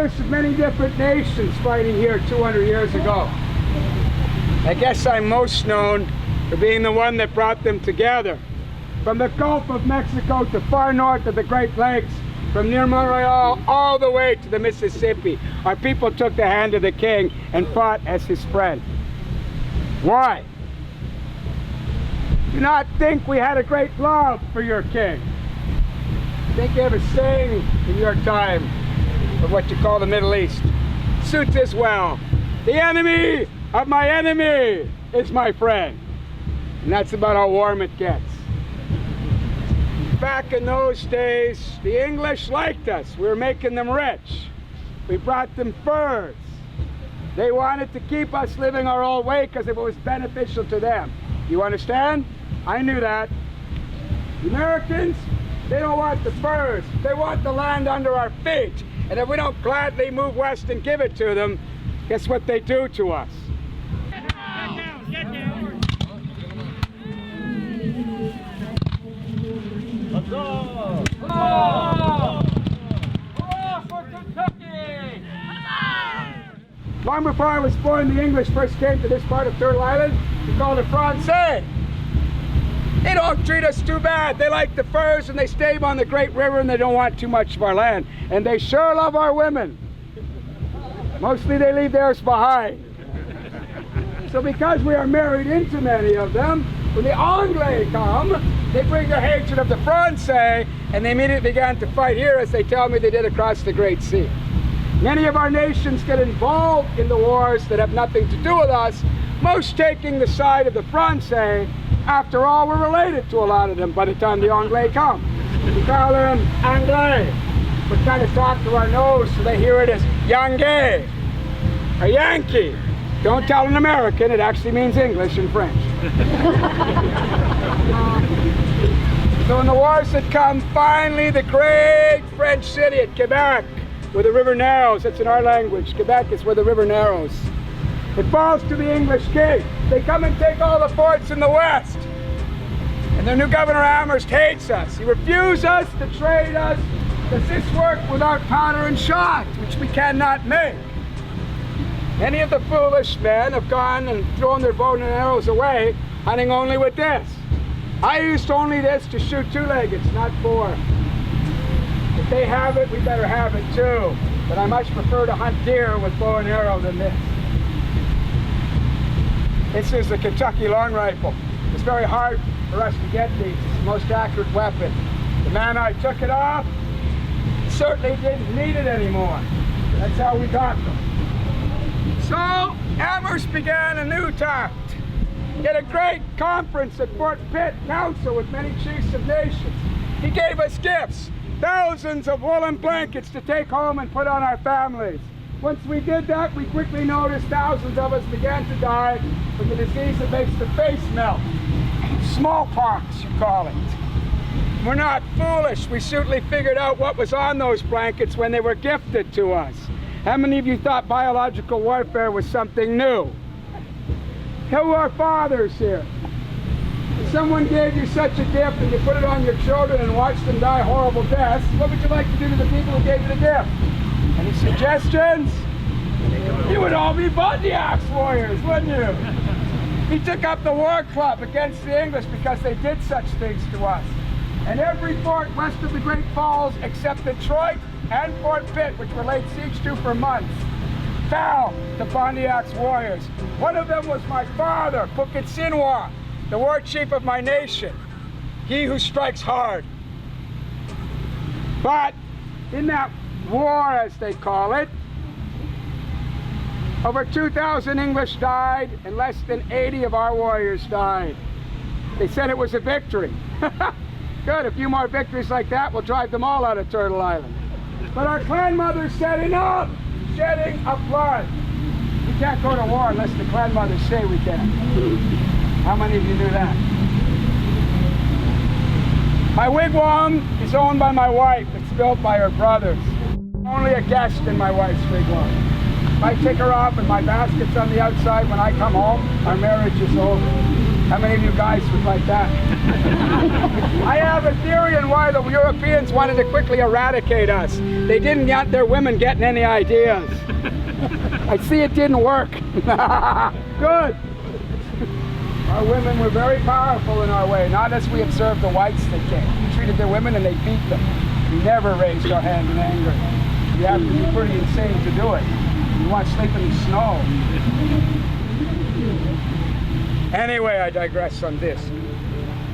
voice of many different nations fighting here 200 years ago. I guess I'm most known for being the one that brought them together. From the Gulf of Mexico to far north of the Great Lakes, from near Montreal all the way to the Mississippi, our people took the hand of the king and fought as his friend. Why? Do not think we had a great love for your king. I think you have a saying in your time of what you call the Middle East. Suits as well. The enemy of my enemy is my friend. And that's about how warm it gets. Back in those days, the English liked us. We were making them rich. We brought them furs. They wanted to keep us living our old way because it was beneficial to them. You understand? I knew that. The Americans, they don't want the furs. They want the land under our feet. And if we don't gladly move west and give it to them, guess what they do to us? Get down, get down. Let's go! Hurrah! Hurrah for Kentucky! Long before I was born, the English first came to this part of Turtle Island. We called it Francais. They don't treat us too bad. They like the furs and they stay on the great river and they don't want too much of our land. And they sure love our women. Mostly they leave theirs behind. So because we are married into many of them, when the Anglais come, they bring their hatred of the Francais and they immediately began to fight here, as they tell me they did across the Great Sea. Many of our nations get involved in the wars that have nothing to do with us, most taking the side of the Francais. After all, we're related to a lot of them by the time the Anglais come. We call them Anglais. We kind of talk to our nose so they hear it as Yangay or Yankee. Don't tell an American, it actually means English and French. So in the wars that come, finally the great French city at Quebec, where the river narrows, that's in our language. Quebec is where the river narrows. It falls to the English king. They come and take all the forts in the west. And their new Governor Amherst hates us. He refuses us to trade us. Does this work without powder and shot, which we cannot make? Many of the foolish men have gone and thrown their bow and arrows away, hunting only with this. I used only this to shoot two-leggeds, not four. If they have it, we better have it too. But I much prefer to hunt deer with bow and arrow than this. This is the Kentucky long rifle. It's very hard for us to get these. It's the most accurate weapon. The man I took it off certainly didn't need it anymore. That's how we got them. So Amherst began a new tact. He had a great conference at Fort Pitt Council with many chiefs of nations. He gave us gifts, thousands of woolen blankets to take home and put on our families. Once we did that, we quickly noticed thousands of us began to die from the disease that makes the face melt. Smallpox, you call it. We're not foolish. We certainly figured out what was on those blankets when they were gifted to us. How many of you thought biological warfare was something new? Who are fathers here? If someone gave you such a gift and you put it on your children and watched them die horrible deaths, what would you like to do to the people who gave you the gift? Any suggestions? You would all be Pontiac's warriors, wouldn't you? He took up the war club against the English because they did such things to us. And every fort west of the Great Falls except Detroit and Fort Pitt, which were laid siege to for months, fell to Pontiac's warriors. One of them was my father, Tecumseh, the war chief of my nation, he who strikes hard. But in that war, as they call it, over 2,000 English died and less than 80 of our warriors died. They said it was a victory. Good, a few more victories like that will drive them all out of Turtle Island. But our clan mothers said enough shedding of blood. We can't go to war unless the clan mothers say we can. How many of you knew that? My wigwam is owned by my wife. It's built by her brothers. Only a guest in my wife's wigwam. If I take her off and my basket's on the outside when I come home, our marriage is over. How many of you guys would like that? I have a theory on why the Europeans wanted to quickly eradicate us. They didn't want their women getting any ideas. I see it didn't work. Good. Our women were very powerful in our way, not as we observed the whites that came. We treated their women and they beat them. We never raised our hand in anger. You have to be pretty insane to do it. You want to sleep in the snow. Anyway, I digress on this.